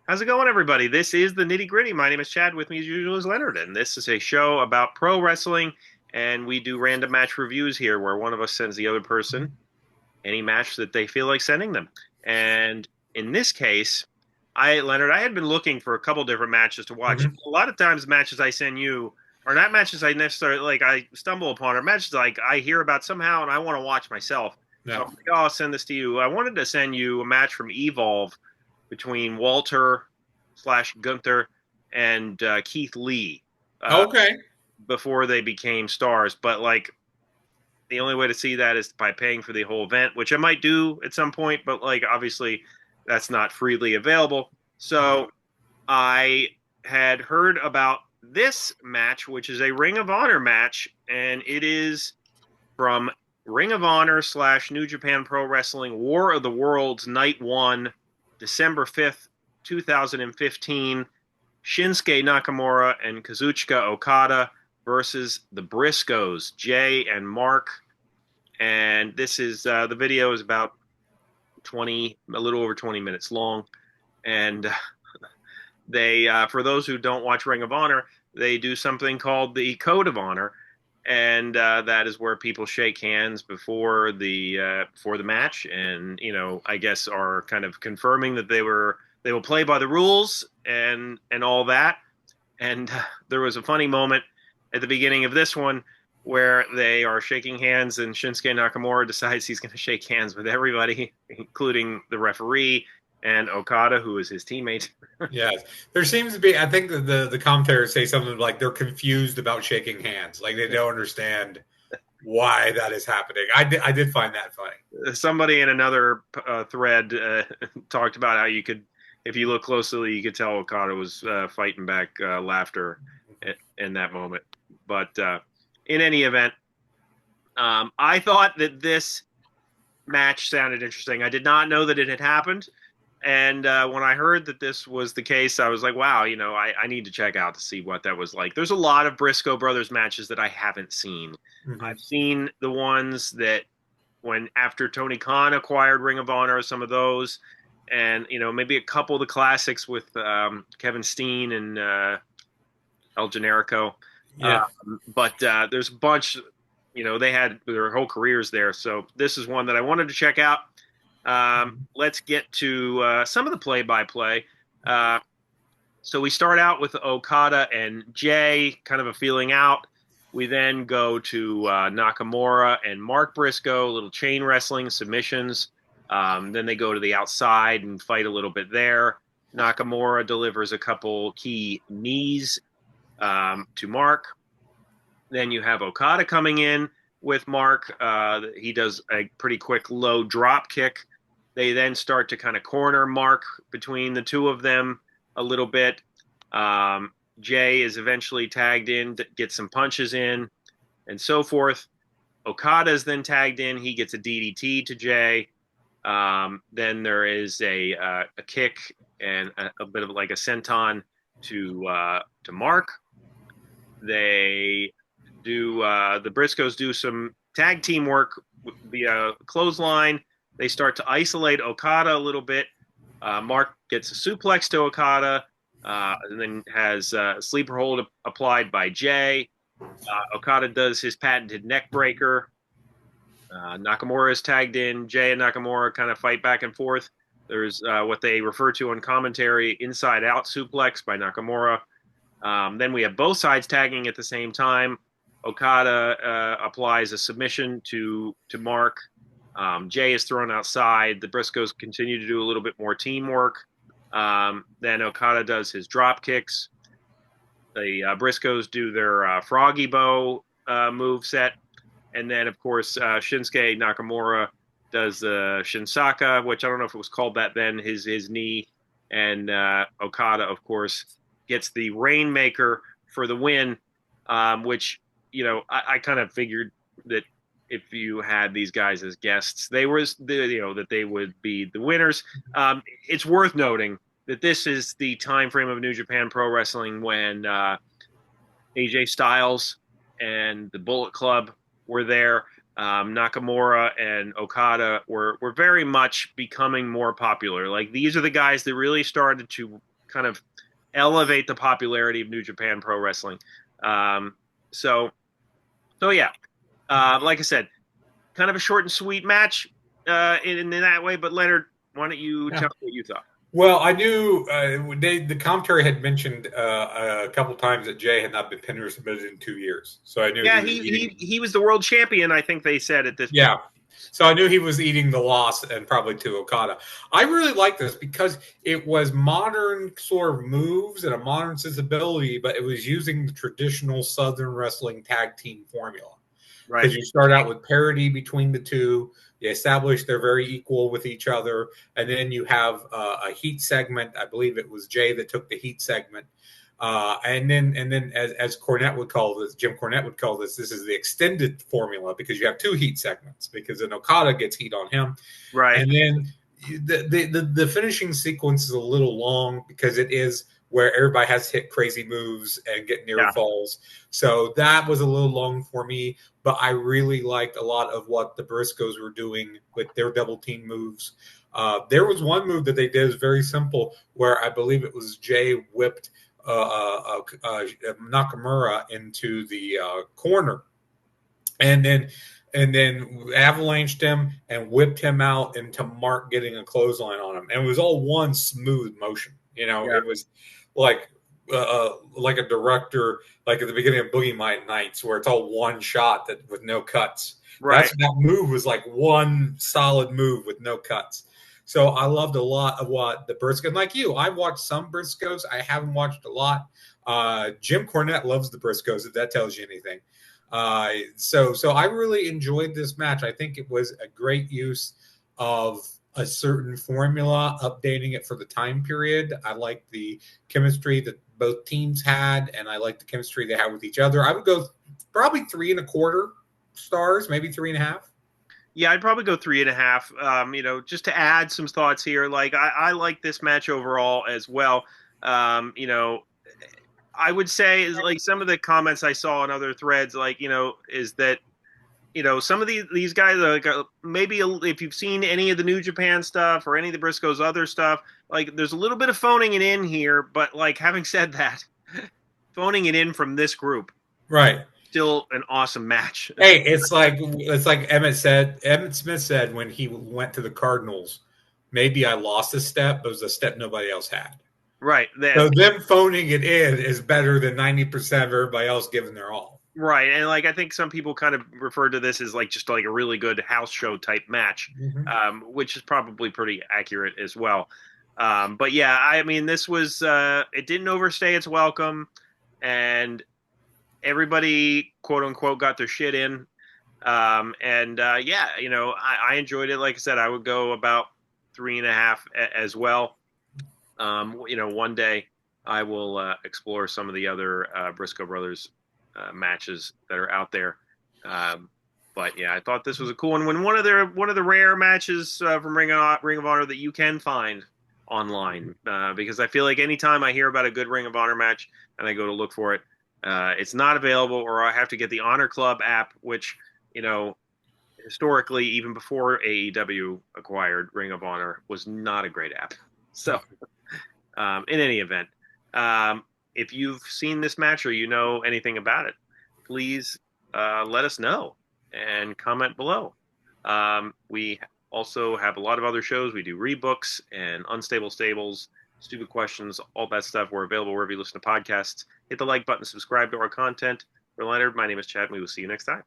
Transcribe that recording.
How's it going, everybody? This is the Nitty Gritty. My name is Chad. With me, as usual, is Leonard, and this is a show about pro wrestling. And we do random match reviews here, where one of us sends the other person any match that they feel like sending them. And in this case, Leonard, I had been looking for a couple different matches to watch. hmm A lot of times, matches I send you are not matches I necessarily like. I stumble upon, or matches like I hear about somehow, and I want to watch myself. So Yeah. I'm like, oh, I'll send this to you. I wanted to send you a match from Evolve between Walter slash Gunther and Keith Lee uh, Okay. before they became stars. But like the only way to see that is by paying for the whole event, which I might do at some point. But like obviously that's not freely available. So I had heard about this match, which is a Ring of Honor match, and it is from Ring of Honor slash New Japan Pro Wrestling War of the Worlds Night 1, December 5th, 2015. Shinsuke Nakamura and Kazuchika Okada versus the Briscoes, Jay and Mark. And this is the video is about a little over 20 minutes long. And they, for those who don't watch Ring of Honor, they do something called the Code of Honor, and that is where people shake hands before the match, and I guess are kind of confirming that they will play by the rules and all that. And there was a funny moment at the beginning of this one where they are shaking hands, and Shinsuke Nakamura decides he's going to shake hands with everybody, including the referee and Okada, who is his teammate. Yes. There seems to be, I think the commentators say something like they're confused about shaking hands. Like they don't understand why that is happening. I did find that funny. Somebody in another thread talked about how if you look closely, you could tell Okada was fighting back laughter in that moment. But in any event, I thought that this match sounded interesting. I did not know that it had happened. And when I heard that this was the case, I was like, wow, I need to check out to see what that was like. There's a lot of Briscoe brothers matches that I haven't seen. hmm I've seen the ones that when after Tony Khan acquired Ring of Honor, some of those, and maybe a couple of the classics with Kevin Steen and El Generico. Yeah. But there's a bunch. They had their whole careers there. So this is one that I wanted to check out. Let's get to some of the play-by-play. So we start out with Okada and Jay, kind of a feeling out. We then go to Nakamura and Mark Briscoe, little chain wrestling submissions. Then they go to the outside and fight a little bit there. Nakamura delivers a couple key knees to Mark. Then you have Okada coming in with Mark. He does a pretty quick low drop kick. They then start to kind of corner Mark between the two of them a little bit. Jay is eventually tagged in to get some punches in and so forth. Okada is then tagged in. He gets a DDT to Jay. Then there is a kick and a bit of like a senton to Mark. They do the Briscoes do some tag team work via clothesline. They start to isolate Okada a little bit. Mark gets a suplex to Okada, and then has a sleeper hold applied by Jay. Okada does his patented neck breaker. Nakamura is tagged in. Jay and Nakamura kind of fight back and forth. There's what they refer to on commentary, inside out suplex by Nakamura. Then we have both sides tagging at the same time. Okada applies a submission to Mark. Jay is thrown outside. The Briscoes continue to do a little bit more teamwork. Then Okada does his drop kicks. The Briscoes do their froggy bow move set. And then, of course, Shinsuke Nakamura does the Shinsaka, which I don't know if it was called that then, his knee. And Okada, of course, gets the Rainmaker for the win, which, I kind of figured that if you had these guys as guests, that they would be the winners. It's worth noting that this is the time frame of New Japan Pro Wrestling when AJ Styles and the Bullet Club were there. Nakamura and Okada were very much becoming more popular. Like these are the guys that really started to kind of elevate the popularity of New Japan Pro Wrestling. So yeah, like I said, kind of a short and sweet match in that way. But Leonard, why don't you tell me what you thought? Well, I knew the commentary had mentioned a couple times that Jay had not been pinned or submitted in 2 years, so I knew Yeah, he was eating. he was the world champion, I think they said at this Yeah, point. so I knew he was eating the loss, and probably to Okada. I really like this because it was modern sort of moves and a modern sensibility, but it was using the traditional Southern wrestling tag team formula. Right. Because you start out with parity between the two. You establish they're very equal with each other, and then you have a heat segment. I believe it was Jay that took the heat segment, and then as Cornette would call this, Jim Cornette would call this is the extended formula because you have 2 heat segments because then Okada gets heat on him, Right. and then the finishing sequence is a little long because it is where everybody has to hit crazy moves and get near falls. So that was a little long for me, but I really liked a lot of what the Briscoes were doing with their double team moves. There was one move that they did was very simple, where I believe it was Jay whipped Nakamura into the corner, and then avalanched him and whipped him out into Mark getting a clothesline on him, and it was all one smooth motion. It was like a director, like at the beginning of Boogie Nights, where it's all one shot with no cuts. Right. That move was like one solid move with no cuts. So I loved a lot of what the Briscoes, like you, I've watched some Briscoes. I haven't watched a lot. Jim Cornette loves the Briscoes, if that tells you anything. So I really enjoyed this match. I think it was a great use of a certain formula, updating it for the time period. I like the chemistry that both teams had, and I like the chemistry they had with each other. I would go probably 3.25 stars, maybe 3.5. Yeah, I'd probably go 3.5. Just to add some thoughts here, like I like this match overall as well. I would say is like some of the comments I saw in other threads, like is that some of these guys, like maybe if you've seen any of the New Japan stuff or any of the Briscoes other stuff, like there's a little bit of phoning it in here. But like having said that, phoning it in from this group, right? Still an awesome match. Hey, it's like Emmett Smith said when he went to the Cardinals. Maybe I lost a step, but it was a step nobody else had. Right. So them phoning it in is better than 90% of everybody else giving their all. Right. And like I think some people kind of refer to this as like just like a really good house show type match, which is probably pretty accurate as well. But yeah, I mean, this was it didn't overstay its welcome, and everybody quote unquote got their shit in. Yeah, I enjoyed it. Like I said, I would go about 3.5 as well. One day I will explore some of the other Briscoe brothers matches that are out there. But yeah, I thought this was a cool one. When one of the rare matches from Ring of Honor that you can find online, because I feel like anytime I hear about a good Ring of Honor match and I go to look for it, it's not available, or I have to get the Honor Club app, which historically, even before AEW acquired Ring of Honor, was not a great app. So, in any event, if you've seen this match or you know anything about it, please let us know and comment below. We also have a lot of other shows. We do rebooks and Unstable Stables, Stupid Questions, all that stuff. We're available wherever you listen to podcasts. Hit the like button, subscribe to our content. For Leonard, my name is Chad, and we will see you next time.